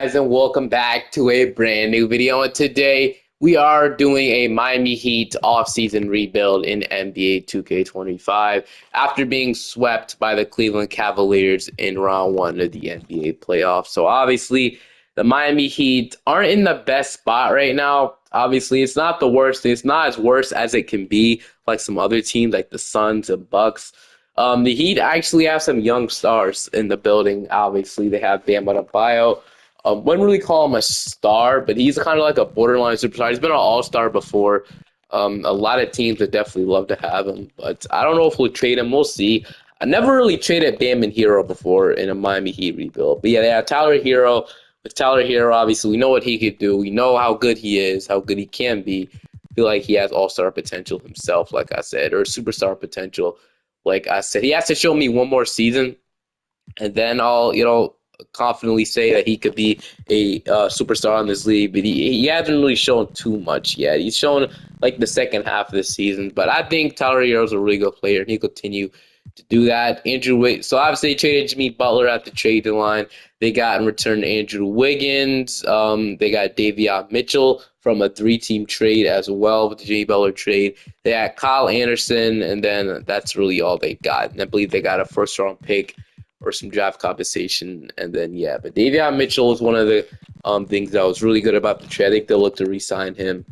Guys, and welcome back to a brand new video. And today we are doing a Miami Heat offseason rebuild in NBA 2K25 after being swept by the Cleveland Cavaliers in round one of the NBA playoffs. So obviously the Miami Heat aren't in the best spot right now. Obviously, it's not the worst. It's not as worse as it can be, like some other teams like the Suns and Bucks. The Heat actually have some young stars in the building. Obviously, they have Bam Adebayo. Wouldn't really call him a star, but he's kind of like a borderline superstar. He's been an all-star before. A lot of teams would definitely love to have him, but I don't know if we'll trade him. We'll see. I never really traded Bam and Hero before in a Miami Heat rebuild. But yeah, Tyler Hero. With Tyler Hero, obviously, we know what he could do. We know how good he is, how good he can be. I feel like he has all-star potential himself, like I said, or superstar potential, like I said. He has to show me one more season, and then I'll confidently say that he could be a superstar in this league. But he hasn't really shown too much yet. He's shown like the second half of the season. But I think Tyler Hero is a really good player, and he'll continue to do that. So obviously they traded Jimmy Butler at the trade deadline. They got in return Andrew Wiggins. They got Davion Mitchell from a three-team trade as well with the Jimmy Butler trade. They had Kyle Anderson, and then that's really all they got. And I believe they got a first-round pick or some draft compensation, and then yeah. But Davion Mitchell is one of the things that was really good about the trade. I think they'll look to re-sign him.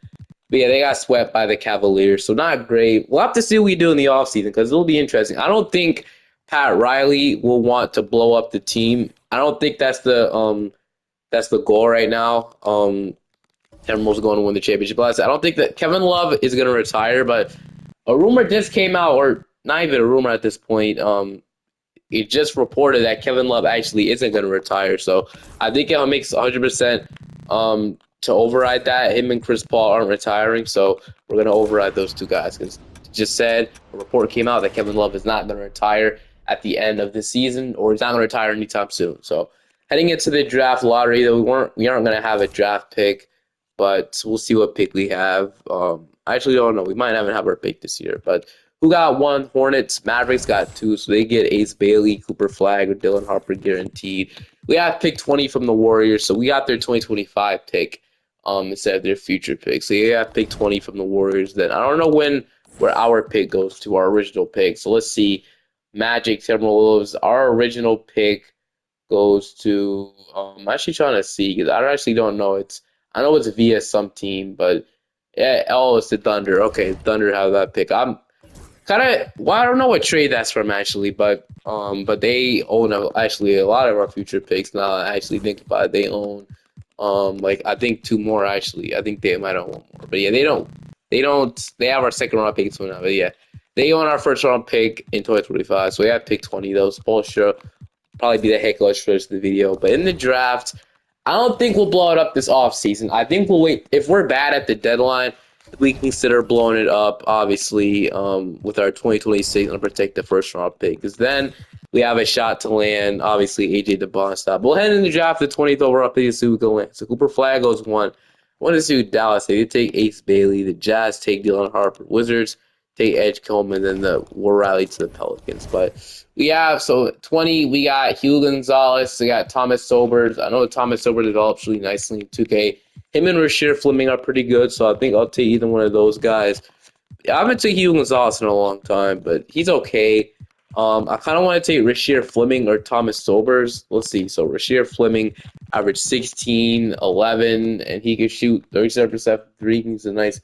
But yeah, they got swept by the Cavaliers, so not great. We'll have to see what we do in the offseason because it'll be interesting. I don't think Pat Riley will want to blow up the team. I don't think that's the goal right now. Timberwolves going to win the championship. But I don't think that Kevin Love is going to retire, but a rumor just came out, or not even a rumor at this point. It just reported that Kevin Love actually isn't going to retire. So I think it makes 100% to override that. Him and Chris Paul aren't retiring, so we're going to override those two guys. Because just said a report came out that Kevin Love is not going to retire at the end of the season, or he's not going to retire anytime soon. So heading into the draft lottery, though we aren't going to have a draft pick, but we'll see what pick we have. I actually don't know. We might not even have our pick this year, but who got one? Hornets. Mavericks got two, so they get Ace Bailey, Cooper Flag, or Dylan Harper guaranteed. We have pick 20 from the Warriors, so we got their 2025 pick instead of their future pick. So you have pick 20 from the Warriors. Then I don't know where our pick goes to, our original pick. So let's see. Magic, Timberwolves. Our original pick goes to. I'm actually trying to see because I actually don't know. I know it's via some team, but yeah, oh, it's the Thunder. Okay, Thunder have that pick. I'm kind of well, I don't know what trade that's from actually, but they own actually a lot of our future picks. Now I actually think about it, they own like I think two more actually. I think they might own one more, but yeah, they have our second round pick now, but yeah, they own our first round pick in 2025. So we have pick 20 though. Spoelstra probably be the heck illustrator of the video, but in the draft. I don't think we'll blow it up this offseason. I think we'll wait. If we're bad at the deadline, we consider blowing it up, obviously, with our 2026 and protect the first round pick. Because then we have a shot to land, obviously, AJ DeBon stop. We'll head in the draft the 20th overall pick to see who can land. So Cooper Flag goes one. I want to see who Dallas take. They take Ace Bailey. The Jazz take Dylan Harper. Wizards take Edge Coleman. Then we'll rally to the Pelicans. But we have, so 20, we got Hugh Gonzalez. We got Thomas Sobers. I know Thomas Sobers develops really nicely in 2K. Him and Rasheer Fleming are pretty good, so I think I'll take either one of those guys. I haven't taken Hugh Gonzalez in a long time, but he's okay. I kind of want to take Rasheer Fleming or Thomas Sobers. Let's see. So Rasheer Fleming averaged 16, 11, and he can shoot 37% from three. He's a nice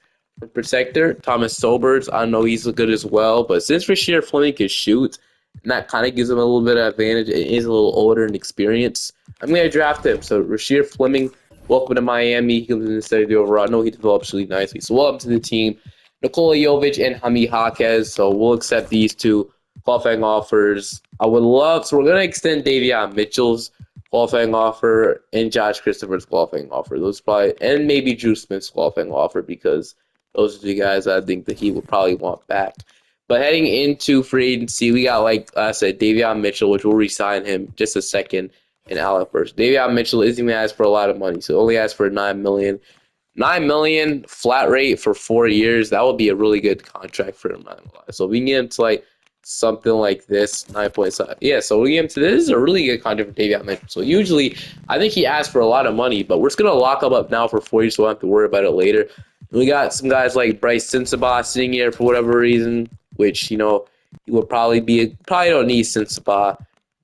protector. Thomas Sobers, I know he's good as well, but since Rasheer Fleming can shoot, and that kind of gives him a little bit of advantage. He's a little older and experienced. I'm going to draft him. So Rasheer Fleming, welcome to Miami. He comes in instead of the overall. I know he develops really nicely. So welcome to the team. Nikola Jovic and Jaime Jaquez. So we'll accept these two qualifying offers. I would love, so we're going to extend Davion Mitchell's qualifying offer and Josh Christopher's qualifying offer. Those probably, and maybe Drew Smith's qualifying offer because those are the guys I think that he would probably want back. But heading into free agency, we got, like I said, Davion Mitchell, which we'll re-sign him just a second, and Alec first. Davion Mitchell isn't even asked for a lot of money, so only asked for $9 million. $9 million flat rate for 4 years. That would be a really good contract for him. So we can get him to like something like this, 9.7. Yeah, so we get into this is a really good contract for Davion Mitchell. So usually, I think he asked for a lot of money, but we're just gonna lock him up now for 40, so we don't have to worry about it later. And we got some guys like Bryce Sensabaugh sitting here for whatever reason, which he would probably don't need Sensabaugh.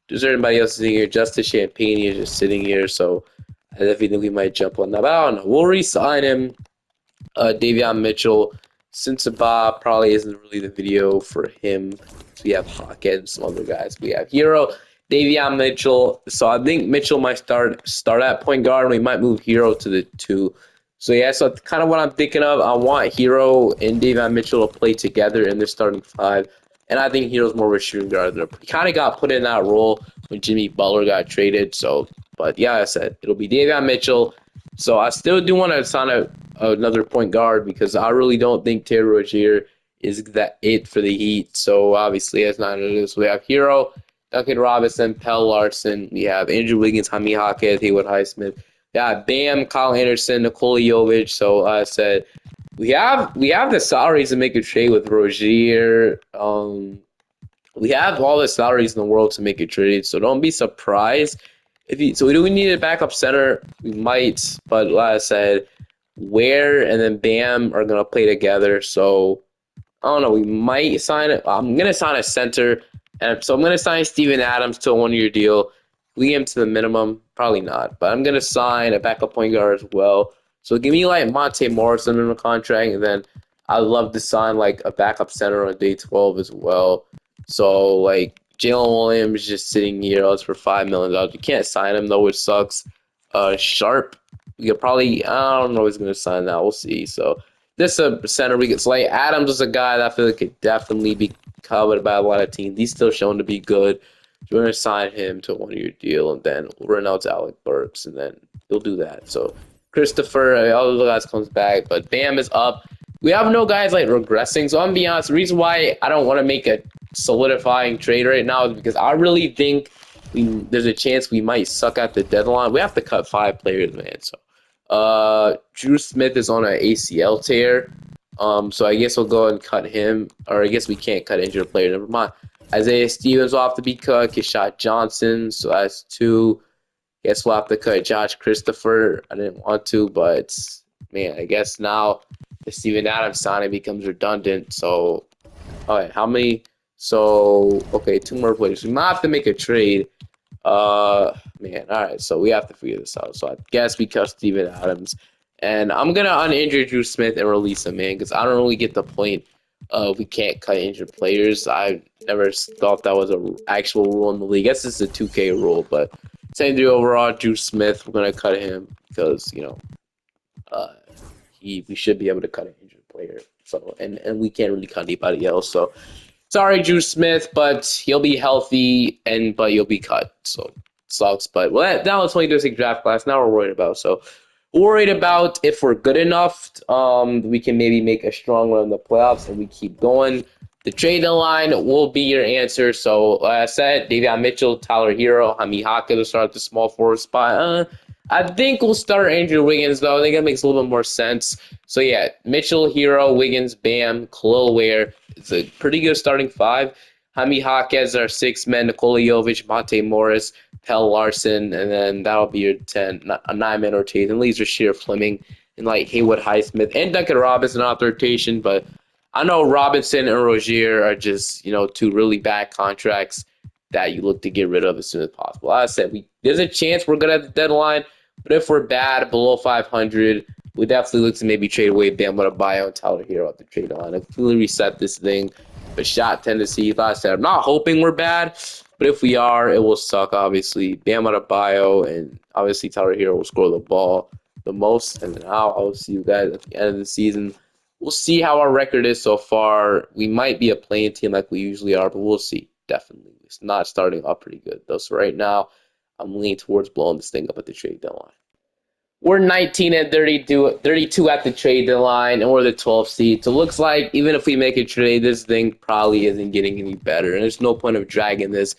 There's anybody else sitting here? Justice Champagne is just sitting here, so I definitely think we might jump on that. But I don't know. We'll re-sign him. Davion Mitchell, Sensabaugh probably isn't really the video for him. So we have Hockett and some other guys. We have Hero, Davion Mitchell. So I think Mitchell might start at point guard, and we might move Hero to the 2. So yeah, so that's kind of what I'm thinking of. I want Hero and Davion Mitchell to play together in their starting 5. And I think Hero's more of a shooting guard. He kind of got put in that role when Jimmy Butler got traded. So, but yeah, I said it'll be Davion Mitchell. So I still do want to sign another point guard because I really don't think Terry Rozier is that it for the Heat. So obviously, that's not it is. We have Hero, Duncan Robinson, Pell Larson. We have Andrew Wiggins, Jaime Jaquez, Haywood Highsmith. Yeah, Bam, Kyle Anderson, Nikola Jovic. So I said we have the salaries to make a trade with Rozier. We have all the salaries in the world to make a trade, so don't be surprised so do we need a backup center? We might, but like I said, Ware and then Bam are gonna play together. So I don't know. We might sign it. I'm gonna sign a center, and so I'm gonna sign Steven Adams to a 1-year deal. We get him to the minimum, probably not, but I'm gonna sign a backup point guard as well. So give me like Monte Morris under a contract, and then I'd love to sign like a backup center on day 12 as well. So like Jalen Williams just sitting here us for $5 million. You can't sign him though, which sucks. Sharp, we could probably I don't know if he's gonna sign that. We'll see. So this a center we could slay. Adams is a guy that I feel like could definitely be covered by a lot of teams. He's still shown to be good. We're gonna sign him to a 1-year deal, and then we'll run out to Alec Burks, and then he'll do that. So Christopher, all the guys comes back, but Bam is up. We have no guys like regressing. So I'm gonna be honest. The reason why I don't want to make a solidifying trade right now is because I really think there's a chance we might suck at the deadline. We have to cut 5 players, man. So Drew Smith is on an ACL tear. So I guess we'll go and cut him. Or I guess we can't cut injured player. Never mind. Isaiah Stevens will have to be cut. Keshad Johnson. So that's 2. Guess we'll have to cut Josh Christopher. I didn't want to, but man, I guess now the Steven Adams signing becomes redundant. So, all right, how many? So, okay, 2 more players. We might have to make a trade. Man, all right, so we have to figure this out. So I guess we cut Steven Adams. And I'm going to uninjure Drew Smith and release him, man, because I don't really get the point of we can't cut injured players. I never thought that was an actual rule in the league. I guess it's a 2K rule, but same thing overall. Drew Smith, we're going to cut him because, we should be able to cut an injured player. So, and we can't really cut anybody else. So, sorry, Drew Smith, but he'll be healthy, but you'll be cut. So, sucks. But well, now it's 2026 draft class. Now we're worried about. So, worried about if we're good enough. We can maybe make a strong run in the playoffs, and we keep going. The trade deadline will be your answer. So, like I said, Davion Mitchell, Tyler Hero, Jaime Jaquez will start at the small forward spot. I think we'll start Andrew Wiggins, though. I think that makes a little bit more sense. So, yeah, Mitchell, Hero, Wiggins, Bam, Khalil Ware. It's a pretty good starting 5. Jaime Jaquez, our 6 men, Nikola Jovic, Monte Morris, Pell Larson, and then that'll be your 10, a 9-man rotation. Leaves Rasheer Fleming and like Haywood Highsmith and Duncan Robinson off the rotation. But I know Robinson and Rozier are just, 2 really bad contracts that you look to get rid of as soon as possible. Like I said, there's a chance we're good at the deadline, but if we're bad, below 500, we definitely look to maybe trade away Bam Adebayo and Tyler Hero at the trade line and completely reset this thing. But shot tendency, like I said, I'm not hoping we're bad, but if we are, it will suck, obviously. Bam Adebayo and obviously Tyler Hero will score the ball the most, and then I'll see you guys at the end of the season. We'll see how our record is so far. We might be a playing team like we usually are, but we'll see. Definitely. It's not starting off pretty good, though. So right now, I'm leaning towards blowing this thing up at the trade deadline. We're 19 and 32 at the trade deadline, and we're the 12th seed. So it looks like even if we make a trade, this thing probably isn't getting any better. And there's no point of dragging this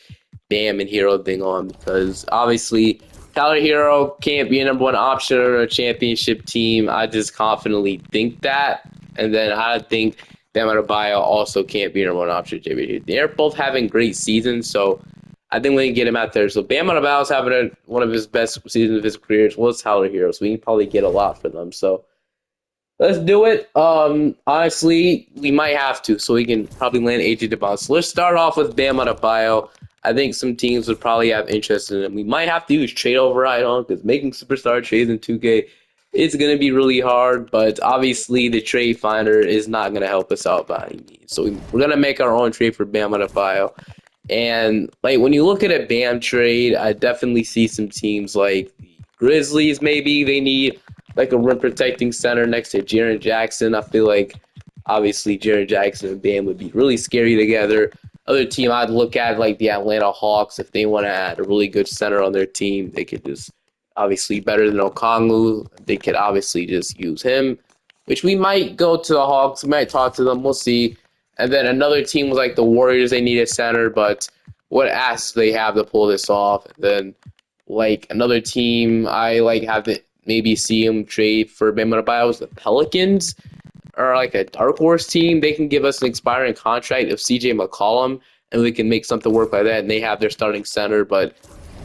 Bam and Hero thing on because obviously Tyler Hero can't be a number 1 option or a championship team. I just confidently think that. And then I think Bam Adebayo also can't be number one option. JB. They're both having great seasons, so I think we can get him out there. So Bam Adebayo's having one of his best seasons of his career. As well as Tyler Hero, so we can probably get a lot for them. So let's do it. Honestly, we might have to, so we can probably land AJ DeBon. So let's start off with Bam Adebayo. I think some teams would probably have interest in him. We might have to use trade override on because making superstar trades in 2K is going to be really hard. But obviously, the trade finder is not going to help us out by any means. So we're going to make our own trade for Bam Adebayo. And like when you look at a Bam trade, I definitely see some teams like the Grizzlies. Maybe they need like a rim protecting center next to Jaren Jackson. I feel like obviously Jaren Jackson and Bam would be really scary together. Other team I'd look at like the Atlanta Hawks if they want to add a really good center on their team. They could just obviously better than Okongwu. They could obviously just use him, which we might go to the Hawks. We might talk to them. We'll see. And then another team was like the Warriors. They need a center, but what assets do they have to pull this off? And then like another team I like have to maybe see him trade for Bam Adebayo is the Pelicans or like a dark horse team. They can give us an expiring contract of CJ McCollum and we can make something work like that. And they have their starting center, but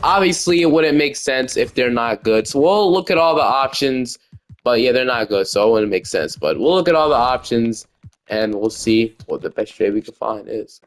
obviously it wouldn't make sense if they're not good. So we'll look at all the options, but yeah, they're not good, so it wouldn't make sense. But we'll look at all the options and we'll see what the best trade we can find is.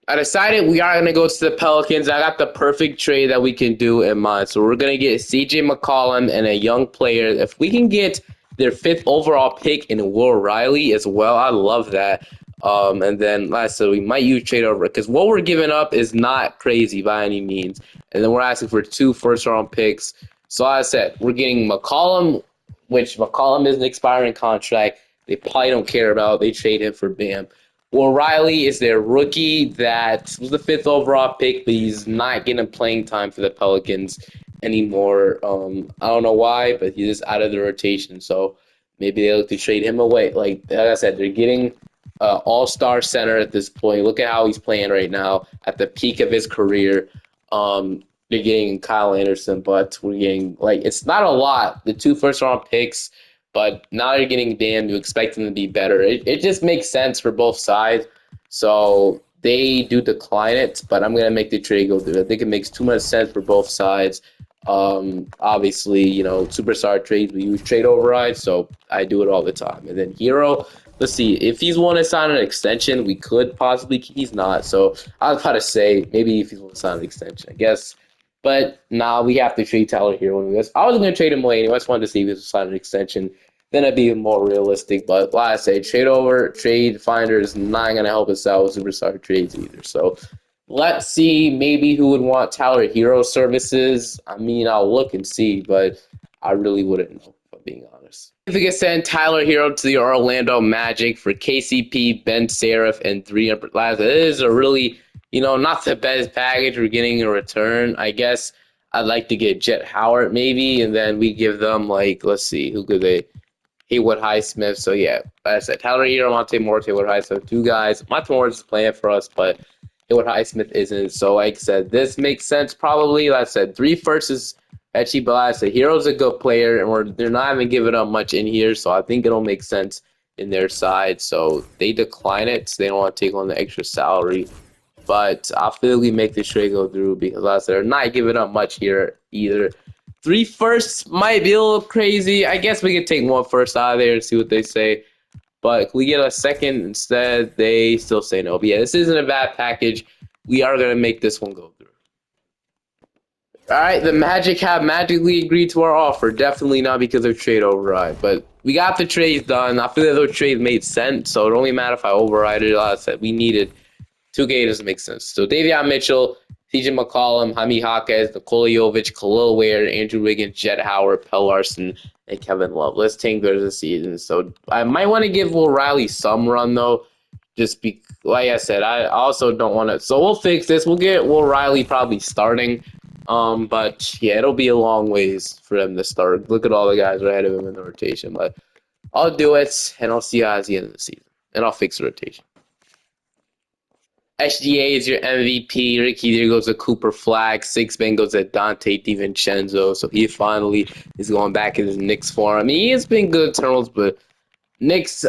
I decided we are going to go to the Pelicans. I got the perfect trade that we can do in mind. So we're going to get CJ McCollum and a young player. If we can get their 5th overall pick in Will Riley as well, I love that. And then, like I said, we might use trade over because what we're giving up is not crazy by any means. And then we're asking for 2 first-round picks. So, like I said, we're getting McCollum, which McCollum is an expiring contract. They probably don't care about. They trade him for Bam. Well, Riley is their rookie that was the 5th overall pick, but he's not getting playing time for the Pelicans anymore. I don't know why, but he's just out of the rotation. So maybe they look to trade him away. Like I said, they're getting all-star center at this point. Look at how he's playing right now at the peak of his career. They're getting Kyle Anderson, but we're getting like it's not a lot. The 2 first-round picks. But now you're getting Bam, you expect them to be better. It just makes sense for both sides. So they do decline it, but I'm going to make the trade go through. I think it makes too much sense for both sides. Obviously, superstar trades, we use trade override, so I do it all the time. And then Hero, let's see. If he's want to sign an extension, we could possibly. He's not. So I was about to say, maybe if he's want to sign an extension, I guess. But nah, we have to trade Tyler Hero. I was going to trade him away anyway. I just wanted to see if he was sign an extension. Then it'd be more realistic. But like I say, trade finder is not going to help us out with superstar trades either. So let's see maybe who would want Tyler Hero services. I mean, I'll look and see, but I really wouldn't know, if I'm being honest. If we could send Tyler Hero to the Orlando Magic for KCP, Ben Seraph, and 3 upper class, it is a really not the best package we're getting in return. I guess I'd like to get Jet Howard maybe, and then we give them let's see, who could they? Haywood Highsmith. So yeah, like I said, Tyler Hero, Monte Morris, Haywood Highsmith, 2 guys. Monte Morris is playing for us, but Haywood Highsmith isn't. So like I said, this makes sense probably. Like I said, 3 firsts is actually, but like I said, Hero's a good player, and they're not even giving up much in here, so I think it'll make sense in their side. So they decline it. So they don't want to take on the extra salary. But I feel we make the trade go through because like I said, they're not giving up much here either. 3 firsts might be a little crazy. I guess we could take 1 first out of there and see what they say. But if we get a second instead, they still say no. But yeah, this isn't a bad package. We are going to make this one go through. All right, the Magic have magically agreed to our offer. Definitely not because of trade override. But we got the trades done. I feel like those trades made sense. So it only matter if I override it. Like I said, we needed 2K doesn't make sense. So Davion Mitchell, CJ McCollum, Jaime Jaquez, Nikola Jovic, Khalil Ware, Andrew Wiggins, Jet Howard, Pell Larson, and Kevin Love. Let's tank those this season. So I might want to give Will Riley some run though. Just like I said, I also don't want to. So we'll fix this. We'll get Will Riley probably starting. But yeah, it'll be a long ways for him to start. Look at all the guys right ahead of him in the rotation. But I'll do it, and I'll see you guys at the end of the season, and I'll fix the rotation. SGA is your MVP. Ricky, there goes to Cooper Flag. 6-man goes to Dante DiVincenzo. So he finally is going back in his Knicks form. I mean, he has been good turtles, but Knicks,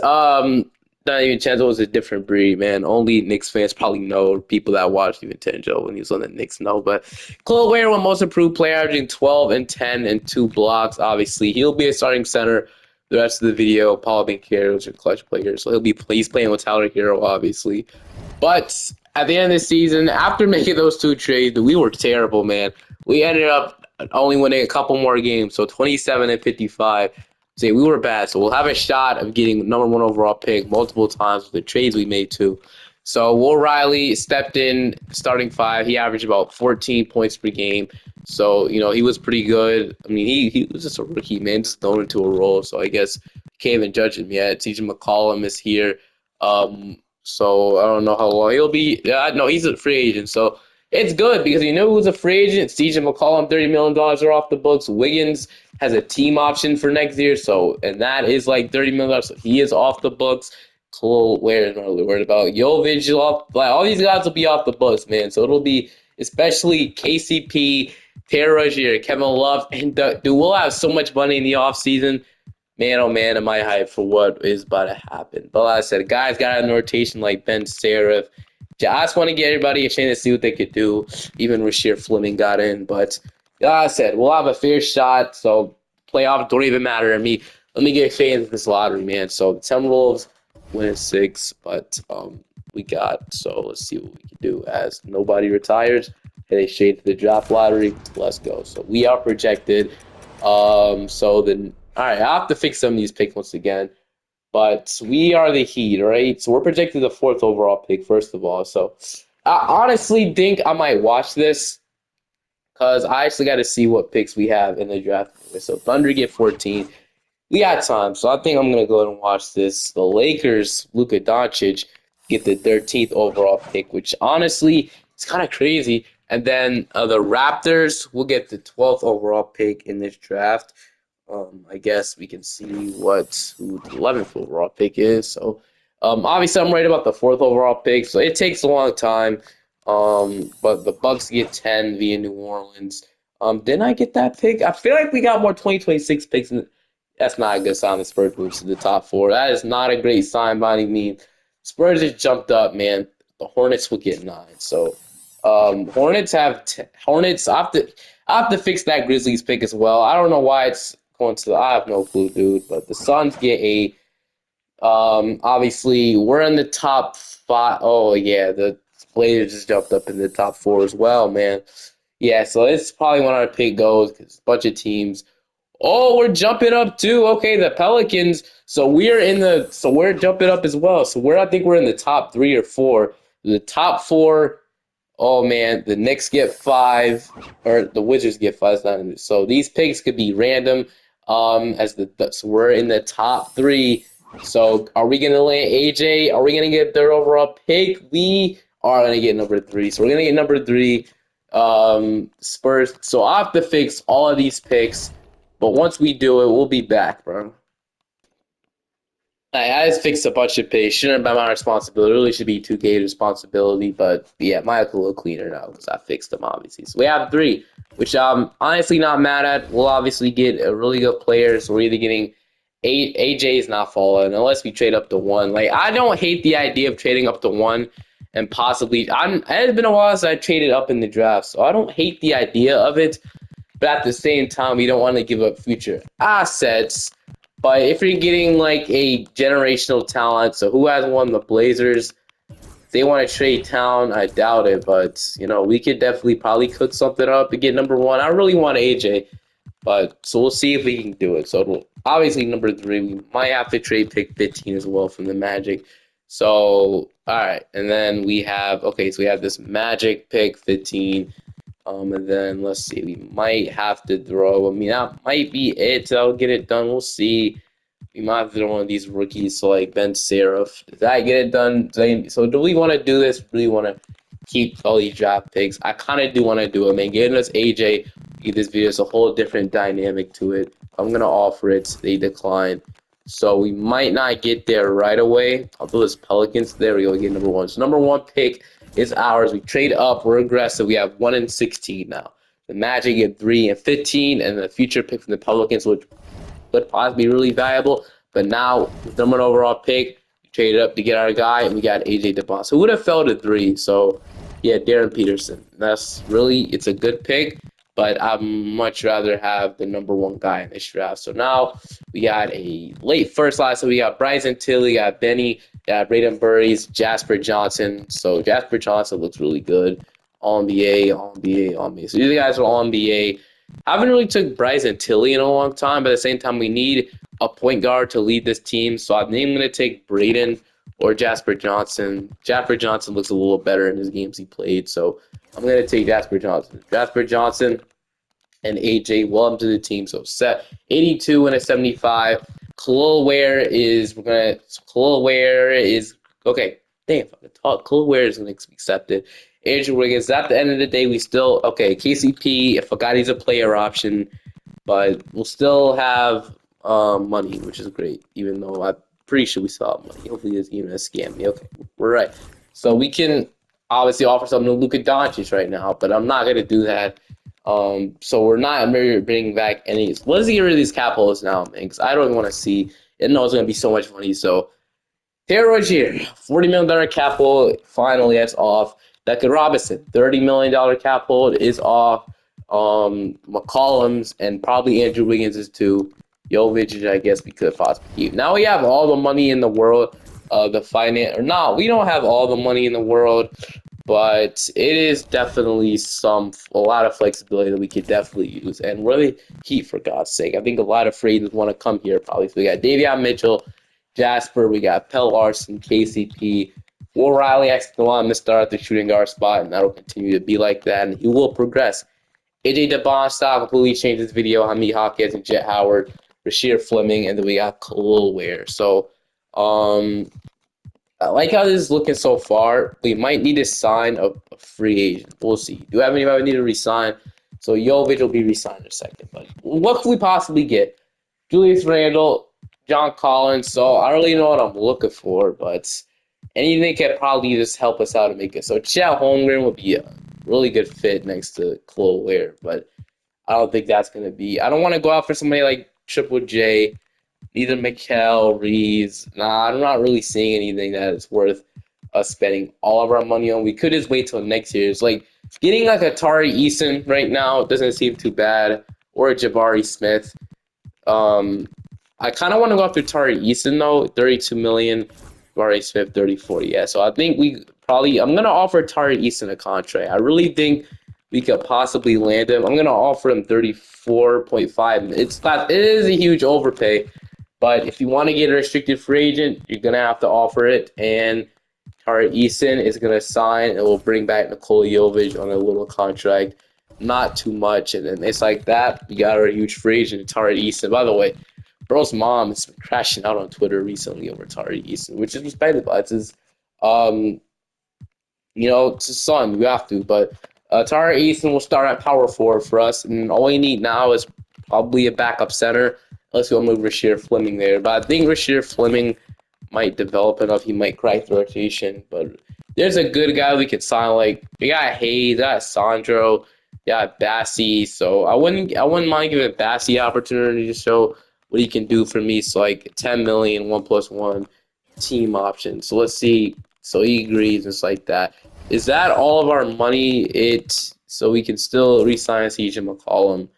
Not even Chenzo was a different breed, man. Only Knicks fans probably know. People that watched even Chenzo when he was on the Knicks know. But Cole Ware won Most Improved Player, averaging 12 and 10 and 2 blocks. Obviously, he'll be a starting center the rest of the video. Paul Banchero's a clutch player, so he's playing with Tyler Hero, obviously. But at the end of the season, after making those two trades, we were terrible, man. We ended up only winning a couple more games, so 27 and 55. Say we were bad, so we'll have a shot of getting number one overall pick multiple times with the trades we made too. So Will Riley stepped in starting five. He averaged about 14 points per game. So, he was pretty good. I mean, he was just a rookie, man, just thrown into a role. So I guess can't even judge him yet. TJ McCollum is here. So I don't know how long he'll be. No, he's a free agent. So it's good because you know who's a free agent? CJ McCollum, $30 million are off the books. Wiggins has a team option for next year. So, and that is like $30 million. So he is off the books. Cole Ware is not really worried about. Jovic is off. Like, all these guys will be off the books, man. So it'll be especially KCP, Terry Rozier, Kevin Love, and dude, we'll have so much money in the offseason. Man, oh man, am I hyped for what is about to happen. But like I said, guys got in the rotation like Ben Seraph. I just want to get everybody a chance to see what they could do. Even Rasheer Fleming got in. But like I said, we'll have a fair shot. So playoffs don't even matter to me. Let me get fans in this lottery, man. So the Timberwolves win 6, but we got. So let's see what we can do. As nobody retires, head straight to the draft lottery. Let's go. So we are projected. So then, all right, I have to fix some of these picks once again. But we are the Heat, right? So we're projected the 4th overall pick, first of all. So I honestly think I might watch this because I actually got to see what picks we have in the draft. So Thunder get 14. We got time, so I think I'm gonna go ahead and watch this. The Lakers, Luka Doncic, get the 13th overall pick, which honestly it's kind of crazy. And then the Raptors will get the 12th overall pick in this draft. I guess we can see who the 11th overall pick is. So obviously I'm right about the 4th overall pick, so it takes a long time. But the Bucks get 10 via New Orleans. Didn't I get that pick? I feel like we got more 2026 picks that's not a good sign. The Spurs moves to the top 4. That is not a great sign by any means. Spurs just jumped up, man. The Hornets will get 9. So Hornets have Hornets. I have to fix that Grizzlies pick as well. I don't know why it's going to. I have no clue, dude. But the Suns get 8. Obviously we're in the top 5. Oh yeah, the Blazers just jumped up in the top 4 as well, man. Yeah, so it's probably when our pick goes because a bunch of teams. Oh, we're jumping up too. Okay, the Pelicans. So we're jumping up as well. So I think we're in the top 3 or 4. The top 4. Oh man, the Knicks get 5, or the Wizards get 5. So these picks could be random. So we're in the top 3. So are we gonna land AJ? Are we gonna get their overall pick? We are gonna get number 3. So we're gonna get number 3. Spurs. So I have to fix all of these picks. But once we do it, we'll be back, bro. I just fixed a bunch of picks. Shouldn't be my responsibility. It really should be 2K's responsibility. But yeah, mine's a little cleaner now because I fixed them, obviously. So we have 3, which I'm honestly not mad at. We'll obviously get a really good player. So we're either getting AJ is not falling unless we trade up to 1. Like, I don't hate the idea of trading up to 1 and possibly. It's been a while since I traded up in the draft. So I don't hate the idea of it. But at the same time, we don't want to give up future assets. But if you're getting like a generational talent, so who has won the Blazers? If they want to trade Town, I doubt it. But we could definitely probably cook something up and get number 1. I really want AJ, but so we'll see if we can do it. So obviously number 3, we might have to trade pick 15 as well from the Magic. So all right, and then we have so we have this Magic pick 15. And then let's see, we might have to throw. I mean, that might be it. That'll get it done. We'll see. We might have to throw one of these rookies, so like Ben Seraph. Does that get it done? So do we want to do this? Really want to keep all these draft picks? I kind of do want to do it, man. Getting us AJ, give this video is a whole different dynamic to it. I'm gonna offer it. They decline. So we might not get there right away. Although there's Pelicans, there we go. Get number 1. So number 1 pick is ours. We trade up. We're aggressive. We have 1 and 16 now. The Magic get 3 and 15, and the future pick from the Pelicans, which could possibly be really valuable. But now, with number 1 overall pick, traded up to get our guy, and we got AJ DeBoss. Who would have fell to 3? So, yeah, Darren Peterson. It's a good pick, but I'd much rather have the number 1 guy in this draft. So now we got a late first slot. So we got Bryson Tilley, got Benny, got Braden Burries, Jasper Johnson. So Jasper Johnson looks really good. All NBA, All NBA, All NBA. So these guys are All NBA. I haven't really took Bryson Tilley in a long time, but at the same time, we need a point guard to lead this team. So I think I'm going to take Braden or Jasper Johnson. Jasper Johnson looks a little better in his games he played, so I'm going to take Jasper Johnson. Jasper Johnson and AJ, welcome to the team. So set 82 and a 75. Khalil Ware is okay. Damn, if I could talk. Khalil Ware is going to be accepted. Andrew Wiggins. At the end of the day, we still KCP. If a guy needs a player option, but we'll still have money, which is great. Even though I'm pretty sure we still have money. Hopefully, it's even a scam me. Okay, we're right. So we can obviously offer something to Luka Doncic right now, but I'm not gonna do that. So we're not bringing back any. Let's get rid of these cap holes now, man, because I don't even want to see. I know it's gonna be so much money. So Terry Rozier, $40 million cap hold. Finally, that's off. Duncan Robinson, $30 million cap hold is off. McCollum's and probably Andrew Wiggins is too. Jovic, I guess we could possibly keep. Now we have all the money in the world. We don't have all the money in the world, but it is definitely a lot of flexibility that we could definitely use. And really, Heat, for God's sake. I think a lot of free agents want to come here probably. So we got Davion Mitchell, Jasper, we got Pell Larson, KCP. Will Riley actually want to start at the shooting guard spot, and that'll continue to be like that, and he will progress. AJ DeBon style completely changed his video. Hamid Hawkins and Jet Howard, Rasheed Fleming, and then we got Khalil Ware. So, I like how this is looking so far. We might need to sign a free agent. We'll see. Do we have anybody we need to resign? So Jovic will be resigned in a second. But what can we possibly get? Julius Randle, John Collins. So I don't really know what I'm looking for, but anything can probably just help us out and make it. So Chet Holmgren would be a really good fit next to Khalil Ware, but I don't think that's going to be. I don't want to go out for somebody like Triple J, neither Mikal, Reeves. Nah, I'm not really seeing anything that is worth us spending all of our money on. We could just wait till next year. It's like getting like a Tari Eason right now doesn't seem too bad, or a Jabari Smith. I kind of want to go after Tari Eason though, 32 million. Jabari Smith, 34. Yeah, so I think I'm gonna offer Tari Eason a contract. I really think we could possibly land him. I'm gonna offer him 34.5. It is a huge overpay, but if you want to get a restricted free agent, you're gonna have to offer it. And Tari Eason is gonna sign, and we'll bring back Nikola Jovic on a little contract, not too much. And then it's like that. We got our huge free agent, Tari Eason. By the way, bro's mom has been crashing out on Twitter recently over Tari Eason, which is respectable. It's his, it's his son. You have to. But Tari Eason will start at power forward for us, and all we need now is probably a backup center. Unless we move Rasheed Fleming there. But I think Rasheed Fleming might develop enough. He might crack the rotation. But there's a good guy we could sign. Like, we got Hayes, we got Sandro, we got Bassie. So I wouldn't mind giving Bassie opportunity to show what he can do for me. So like 10 million, 1+1 team option. So let's see. So he agrees. It's like that. Is that all of our money? So we can still re-sign CJ McCollum,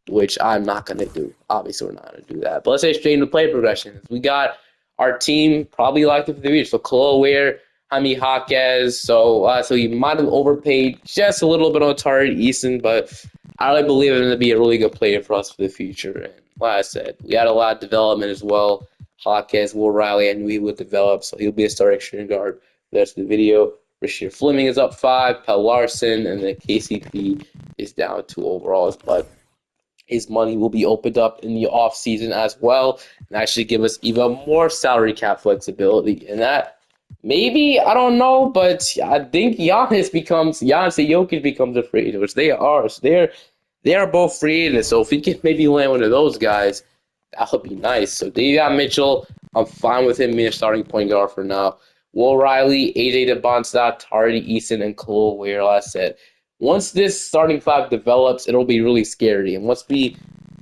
which I'm not going to do. Obviously, we're not going to do that. But let's say straight into play progressions. We got our team probably locked up for the future. So Khalil Ware, Jaime Jaquez. So he might have overpaid just a little bit on Tari Eason, but I really believe him to be a really good player for us for the future. And like I said, we had a lot of development as well. Jaquez, Will Riley, I knew he would develop, so he'll be a starting shooting guard for the rest of the video. Rasheed Fleming is up 5, Pell Larson, and then KCP is down 2 overalls. But his money will be opened up in the offseason as well, and that should give us even more salary cap flexibility. And that maybe, I don't know, but I think Giannis and Jokic becomes a free agent, which they are. So they are both free agents. So if we can maybe land one of those guys, that would be nice. So Davion Mitchell, I'm fine with him being a starting point guard for now. Will Riley, AJ DeBonstadt, Tari Eason, and Khalil Ware, like I said. Once this starting 5 develops, it'll be really scary. And once we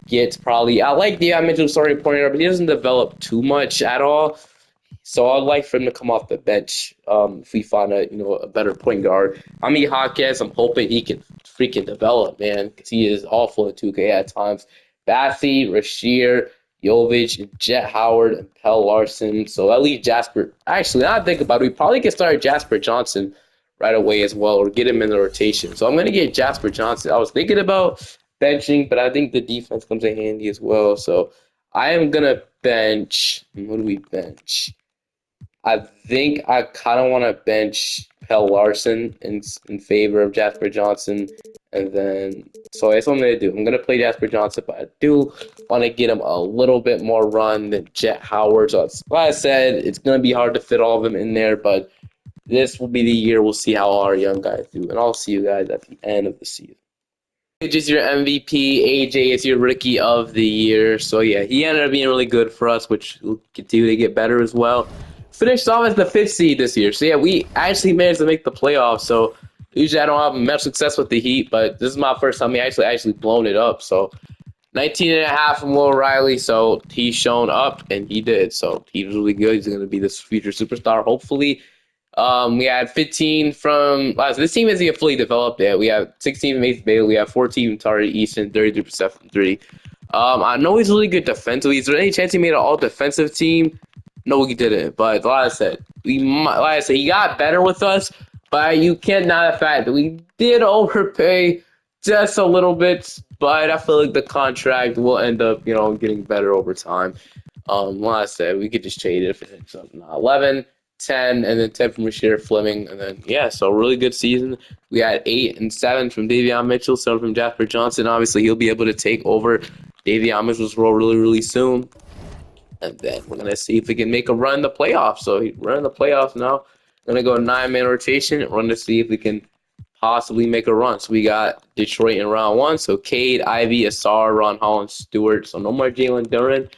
get I like Davion Mitchell starting point guard, but he doesn't develop too much at all. So I'd like for him to come off the bench if we find a better point guard. Jaquez, I'm hoping he can freaking develop, man, because he is awful in 2K at times. Bathy, Rasheer, Jovic, Jet Howard, and Pell Larson. So at least Jasper. Actually, now I think about it, we probably can start Jasper Johnson right away as well, or get him in the rotation. So I'm going to get Jasper Johnson. I was thinking about benching, but I think the defense comes in handy as well. So I am going to bench. What do we bench? I think I kind of want to bench Pell Larson in favor of Jasper Johnson. And then, so that's what I'm going to do. I'm going to play Jasper Johnson, but I do want to get him a little bit more run than Jet Howard. So, like I said, it's going to be hard to fit all of them in there, but this will be the year we'll see how our young guys do. And I'll see you guys at the end of the season. Is your MVP. AJ is your rookie of the year. So, yeah, he ended up being really good for us, which will continue to get better as well. Finished off as the 5th seed this year. So, yeah, we actually managed to make the playoffs. So, usually I don't have much success with the Heat, but this is my first time actually blown it up. So, 19.5 from Will Riley. So, he's shown up, and he did. So, he's really good. He's going to be this future superstar, hopefully. We had 15 from this team isn't fully developed yet. We have 16 from Mason Bailey. We have 14 from Tari Easton, 33% from 3. I know he's really good defensively. Is there any chance he made an all-defensive team? No, he didn't. But like I said, he got better with us. But you can't deny the fact that we did overpay just a little bit. But I feel like the contract will end up, getting better over time. Like I said, we could just trade it if it ends up 11. 10, and then 10 from Rasheer Fleming, and then so really good season. We had 8 and 7 from Davion Mitchell, 7 from Jasper Johnson. Obviously, he'll be able to take over Davion Mitchell's role really, really soon. And then we're gonna see if we can make a run in the playoffs. So we're in the playoffs now. Gonna go 9-man rotation and run to see if we can possibly make a run. So we got Detroit in round 1. So Cade, Ivy, Asar, Ron Holland, Stewart. So no more Jalen Duren.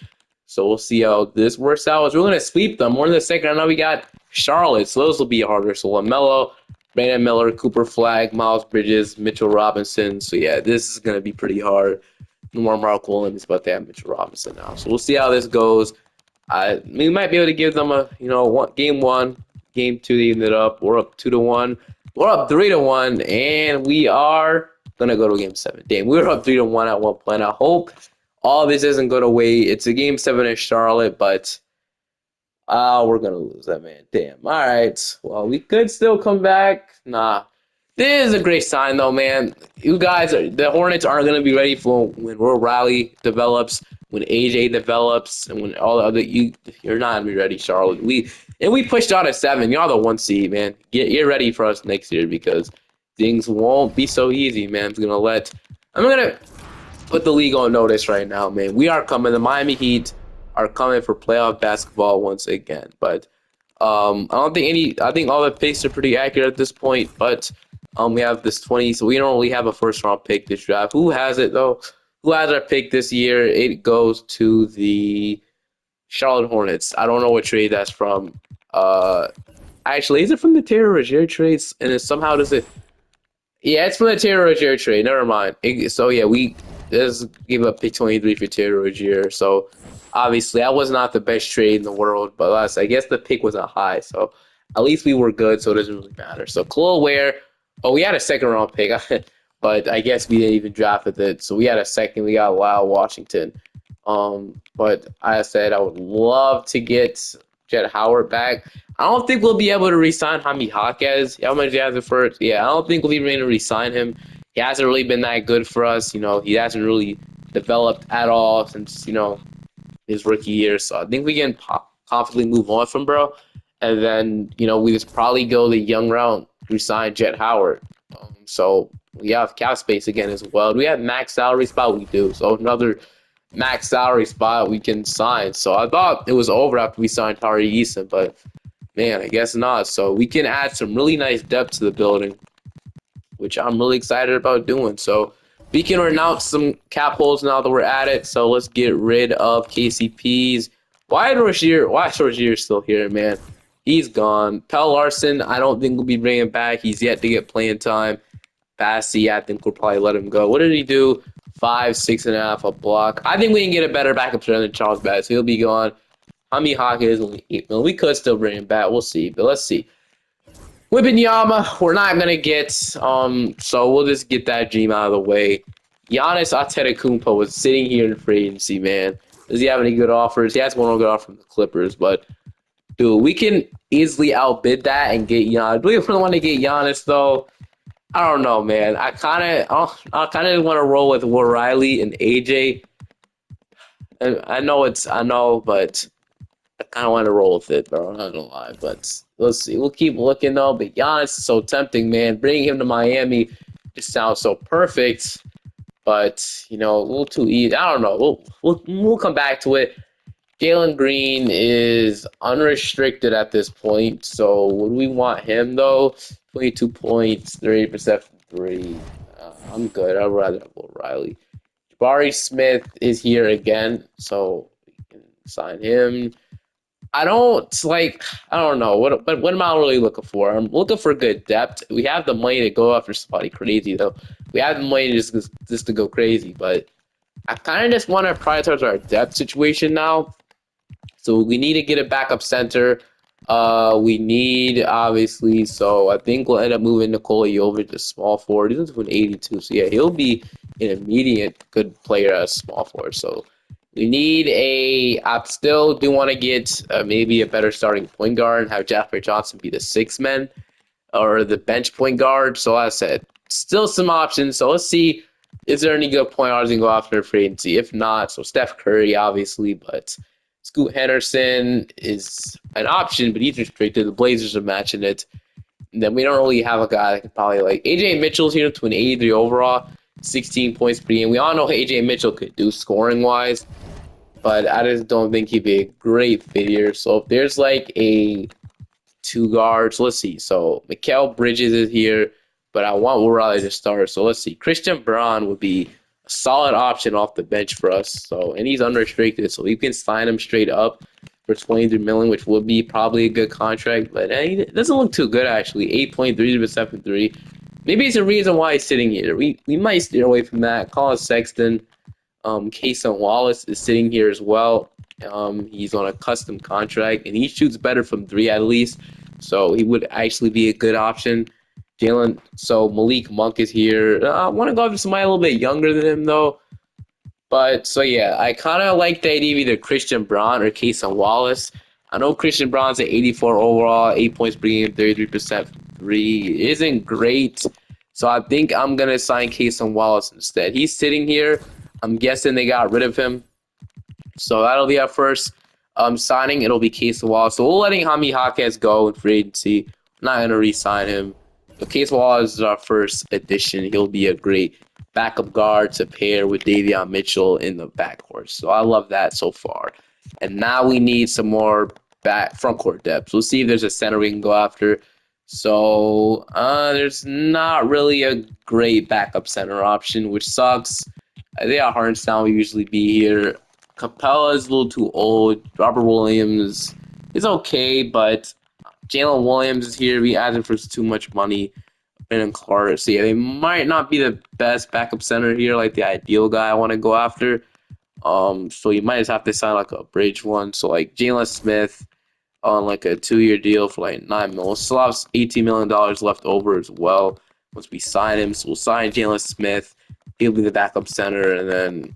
So we'll see how this works out. We're going to sweep them. We're in the second. I know we got Charlotte, so those will be harder. So LaMelo, Brandon Miller, Cooper Flagg, Miles Bridges, Mitchell Robinson. So, yeah, this is going to be pretty hard. No more Mark Williams, but they have Mitchell Robinson now. So we'll see how this goes. We might be able to give them game 1, game 2, they ended up. We're up 2-1. We're up 3-1, and we are going to go to game 7. Damn, we were up 3-1 at one point. I hope all this isn't going to wait. It's a game 7 in Charlotte, but we're going to lose that, man. Damn. All right. Well, we could still come back. Nah. This is a great sign, though, man. You guys, the Hornets aren't going to be ready for when Will Riley develops, when AJ develops, and when all the other you're not going to be ready, Charlotte. We pushed out at 7. Y'all the 1 seed, man. Get ready for us next year because things won't be so easy, man. I'm going to put the league on notice right now, man. We are coming. The Miami Heat are coming for playoff basketball once again. But I don't think I think all the picks are pretty accurate at this point. But we have this 20, so we don't really have a first round pick this draft. Who has it though? Who has our pick this year? It goes to the Charlotte Hornets. I don't know what trade that's from. Actually, is it from the Terry Rozier trades? And it somehow does it? Yeah, it's from the Terry Rozier trade. Never mind. So yeah, we just gave up pick 23 for Terry Rozier. So obviously, that was not the best trade in the world, but I guess the pick wasn't high. So at least we were good, so it doesn't really matter. So Chloe Ware, we had a second round pick, but I guess we didn't even draft it. So we had a second. We got Lyle Washington. But I said I would love to get Jet Howard back. I don't think we'll be able to re-sign Jaquez. How much he has it first? Yeah, I don't think we'll be able to re-sign him. He hasn't really been that good for us. He hasn't really developed at all since, his rookie year. So I think we can confidently move on from bro. And then, we just probably go the young route, re-sign Jet Howard. So we have cap space again as well. Do we have max salary spot? We do. So another max salary spot we can sign. So I thought it was over after we signed Tari Easton, but man, I guess not. So we can add some really nice depth to the building, which I'm really excited about doing. So we can renounce some cap holes now that we're at it. So let's get rid of KCPs. Why is Rozier still here, man? He's gone. Pell Larson, I don't think we'll be bringing back. He's yet to get playing time. Bassey, I think we'll probably let him go. What did he do? 5, 6.5, a block. I think we can get a better backup center than Charles Bass. He'll be gone. Hami Haka is only 8 million. We could still bring him back. We'll see. But let's see. Wembanyama, we're not gonna get. So we'll just get that dream out of the way. Giannis Antetokounmpo was sitting here in free agency, man. Does he have any good offers? He has one good offer from the Clippers, but dude, we can easily outbid that and get Giannis. Do we really want to get Giannis though? I don't know, man. I kind of want to roll with Will Riley and AJ. And I know, but I kind of want to roll with it, bro. I'm not gonna lie, but let's see. We'll keep looking though. But Giannis is so tempting, man. Bringing him to Miami just sounds so perfect. But a little too easy. I don't know. We'll come back to it. Jalen Green is unrestricted at this point. So would we want him though? 22 points, 30% from three. I'm good. I'd rather have Will Riley. Jabari Smith is here again, so we can sign him. I don't know. What am I really looking for? I'm looking for good depth. We have the money to go after somebody crazy, though. We have the money just to go crazy, but I kind of just want to prioritize our depth situation now. So we need to get a backup center. We need obviously. So I think we'll end up moving Nikola Jovic to small forward. He's an 82, so yeah, he'll be an immediate good player as small forward. So we need a. I still do want to get maybe a better starting point guard and have Jasper Johnson be the sixth man or the bench point guard. So like I said, still some options. So let's see. Is there any good point guards we can go after free agency? If not, so Steph Curry, obviously, but Scoot Henderson is an option, but he's restricted. The Blazers are matching it. And then we don't really have a guy that could probably AJ Mitchell's here to an 83 overall, 16 points per game. We all know AJ Mitchell could do scoring wise, but I just don't think he'd be a great fit here. So if there's a two guards. Let's see. So Mikal Bridges is here, but I want Will Riley to start. So let's see. Christian Braun would be a solid option off the bench for us. So and he's unrestricted, so we can sign him straight up for 23 million, which would be probably a good contract. But it doesn't look too good actually. 8.3 to 3. Maybe it's a reason why he's sitting here. We might steer away from that. Colin Sexton. Kason Wallace is sitting here as well. He's on a custom contract, and he shoots better from three at least, so he would actually be a good option. So Malik Monk is here. I want to go after somebody a little bit younger than him, though. But, so yeah, I kind of like the idea of either Christian Braun or Kason Wallace. I know Christian Braun's at 84 overall, 8 points per game, 33% from three. Isn't great. So I think I'm going to sign Kason Wallace instead. He's sitting here. I'm guessing they got rid of him. So that'll be our first signing. It'll be Case Wallace. So we're letting Hami Jaquez go in free agency. I'm not going to re-sign him. But Case Wallace is our first addition. He'll be a great backup guard to pair with Davion Mitchell in the backcourt. So I love that so far. And now we need some more front court depth. We'll see if there's a center we can go after. So there's not really a great backup center option, which sucks. Isaiah Hartenstein will usually be here. Capella is a little too old. Robert Williams is okay, but Jalen Williams is here. We asked him for too much money. Brandon Clark. So yeah, they might not be the best backup center here, like the ideal guy I want to go after. So you might just have to sign a bridge one. So Jalen Smith on a 2-year deal for $9 million. We'll still have $18 million left over as well once we sign him. So we'll sign Jalen Smith. He'll be the backup center, and then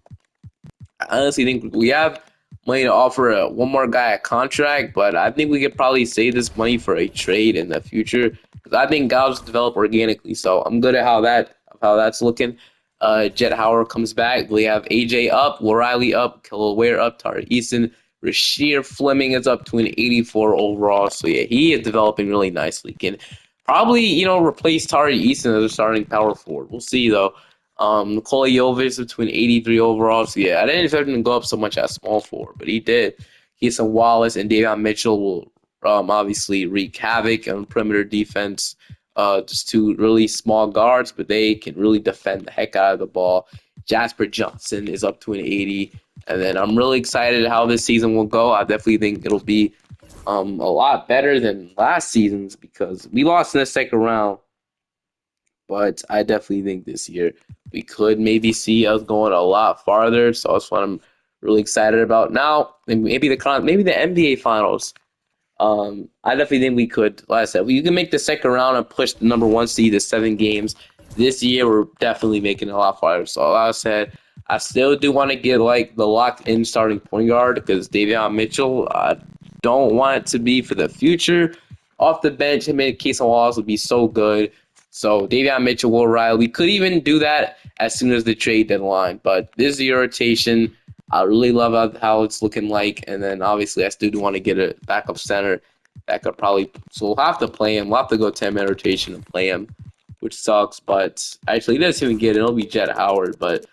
I honestly think we have money to offer one more guy a contract, but I think we could probably save this money for a trade in the future because I think guys develop organically. So I'm good at how that's looking. Jet Howard comes back. We have AJ up, Will Riley up, Khalil Ware up, Tari Eason. Rasheed Fleming is up to an 84 overall. So yeah, he is developing really nicely. Can probably replace Tari Eason as a starting power forward. We'll see though. Nikola Jovic between 83 overall. So yeah, I didn't expect him to go up so much at small forward, but he did. Keeson Wallace and Davion Mitchell will obviously wreak havoc on perimeter defense. Just two really small guards, but they can really defend the heck out of the ball. Jasper Johnson is up to an 80. And then I'm really excited how this season will go. I definitely think it'll be a lot better than last season's because we lost in the second round. But I definitely think this year we could maybe see us going a lot farther. So that's what I'm Really excited about now. And maybe the NBA Finals. I definitely think we could. Like I said, you can make the second round and push the number one seed to 7 games. This year, we're definitely making it a lot farther. So, like I said, I still do want to get like the locked in starting point guard because Davion Mitchell. I don't want it to be for the future. Off the bench, him and Case Wallace would be so good. So Davion Mitchell, Will Riley. We could even do that as soon as the trade deadline. But this is your rotation. I really love how it's looking like. And then obviously I still do want to get a backup center that could probably, so we'll have to play him. We'll have to go 10-man rotation and play him, which sucks. But actually, he doesn't even get it. It'll be Jet Howard. But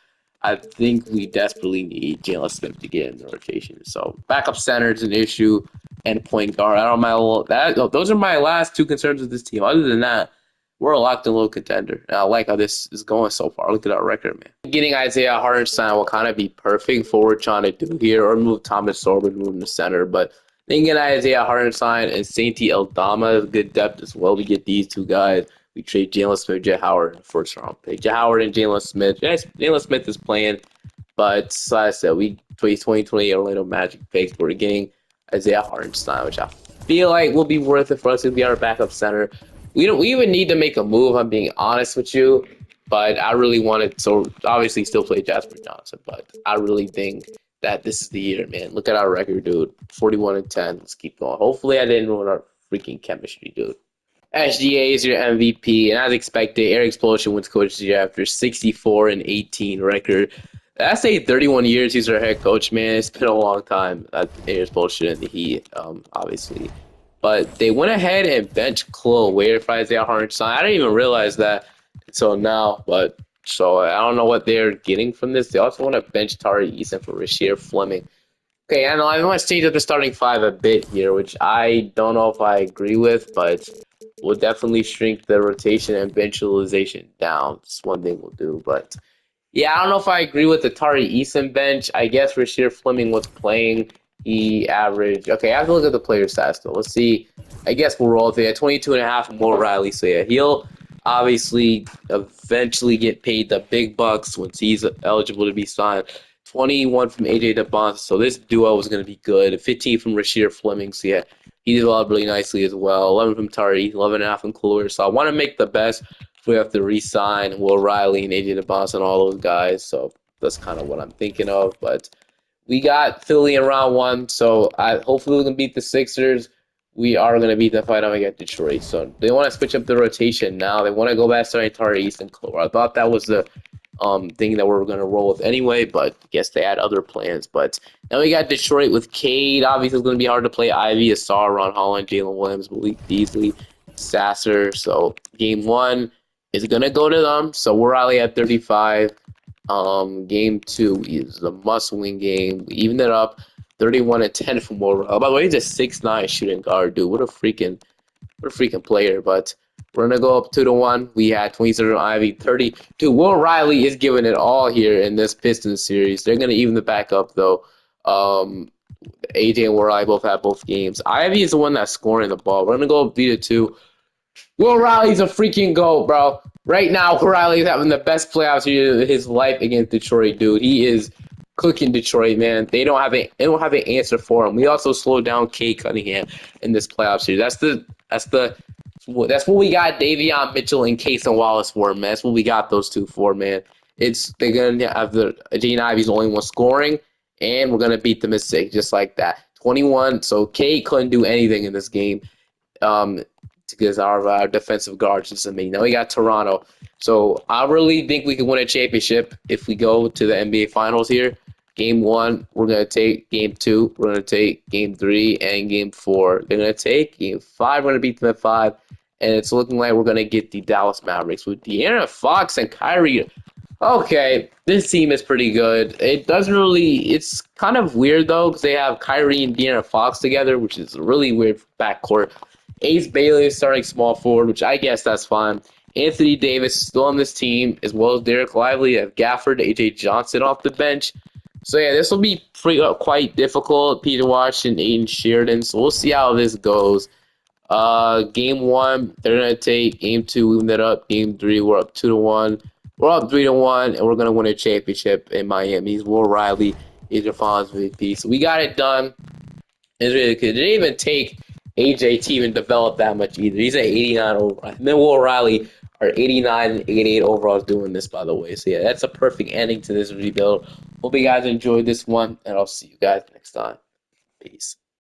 I think we desperately need Jalen Smith to get in the rotation. So backup center is an issue and point guard. I don't mind those are my last two concerns with this team. Other than that, we're a locked in little contender. And I like how this is going so far. Look at our record, man. Getting Isaiah Hartenstein will kind of be perfect for what we're trying to do here, or move Thomas Sorbo, move him to center. But then get Isaiah Hartenstein and Sainty Eldama, good depth as well. We get these two guys. We trade Jalen Smith, Jet Howard in the first round pick. Jet Howard and Jalen Smith. Yes, Jalen Smith is playing, but like I said, we play 2020 Orlando Magic picks. We're getting Isaiah Hartenstein, which I feel like will be worth it for us to be our backup center. We even need to make a move. I'm being honest with you, but I really wanted to obviously still play Jasper Johnson, but I really think that this is the year, man. Look at our record, dude. 41-10. Let's keep going. Hopefully, I didn't ruin our freaking chemistry, dude. SGA is your MVP, and as expected, Eric Spoelstra wins Coach of the Year after 64-18 record. That's 31 years he's our head coach, man. It's been a long time at Eric Spoelstra in the Heat, obviously. But they went ahead and benched Chloe Wade for Isaiah Hartenstein. I didn't even realize that until now, but so I don't know what they're getting from this. They also want to bench Tari Eason for Rasheer Fleming. Okay, I know I want to change up the starting five a bit here, which I don't know if I agree with, but we'll definitely shrink the rotation and bench utilization down. It's one thing we'll do, but yeah, I don't know if I agree with the Tari Eason bench. I guess Rasheer Fleming was playing. He averaged. Okay, I have to look at the player stats though. Let's see. I guess we'll roll with it. 22.5 from Will Riley. So yeah, he'll obviously eventually get paid the big bucks once he's eligible to be signed. 21 from AJ DeBonta. So this duo was going to be good. 15 from Rasheer Fleming. So yeah, he developed really nicely as well. 11 from Tari. 11.5 from Cloyer. So I want to make the best. We have to re-sign Will Riley and AJ DeBonta and all those guys. So that's kind of what I'm thinking of. But we got Philly in round one, so hopefully we can beat the Sixers. We are going to beat the fight against Detroit. So they want to switch up the rotation now. They want to go back starting Tari East and Clover. I thought that was the thing that we were going to roll with anyway, but I guess they had other plans. But now we got Detroit with Cade. Obviously, it's going to be hard to play Ivy, Asar, Ron Holland, Jalen Williams, Malik Beasley, Sasser. So game one is going to go to them. So we're Riley at 35. Game two is a must-win game. We evened it up, 31-10 from Will Riley. By the way, he's a 6'9" shooting guard, dude. What a freaking player. But we're gonna go up 2-1. We had 27 Ivy, 30. Dude, Will Riley is giving it all here in this Pistons series. They're gonna even the back up though. AJ and Will Riley both have both games. Ivy is the one that's scoring the ball. We're gonna go up 3-2. Will Riley's a freaking GOAT, bro. Right now, Will Riley's having the best playoffs of his life against Detroit, dude. He is cooking Detroit, man. They don't have an answer for him. We also slowed down Kate Cunningham in this playoff series. That's what we got Davion Mitchell and Case and Wallace for, man. That's what we got those two for, man. They're gonna have Jane Ivy's the only one scoring, and we're gonna beat them at 6, just like that. 21. So Kate couldn't do anything in this game. Because our defensive guards just amazing. Now we got Toronto. So I really think we can win a championship if we go to the NBA Finals here. Game 1, we're going to take Game 2. We're going to take Game 3 and Game 4. They're going to take Game 5. We're going to beat them at 5. And it's looking like we're going to get the Dallas Mavericks with De'Aaron Fox and Kyrie. Okay, this team is pretty good. It's kind of weird, though, because they have Kyrie and De'Aaron Fox together, which is a really weird backcourt. Ace Bailey is starting small forward, which I guess that's fine. Anthony Davis is still on this team, as well as Derek Lively. Have Gafford, AJ Johnson off the bench. So yeah, this will be quite difficult. Peter Washington, Aiden Sheridan. So we'll see how this goes. Game 1, they're gonna take. Game 2, we win that up. Game 3, we're up 2-1. We're up 3-1, and we're gonna win a championship in Miami. Will Riley AJ Finals MVP. So we got it done. It's really good. It didn't even take AJ to even develop that much either. He's at 89 overall. Him and Will Riley are 89 and 88 overalls doing this, by the way. So yeah, that's a perfect ending to this rebuild. Hope you guys enjoyed this one, and I'll see you guys next time. Peace.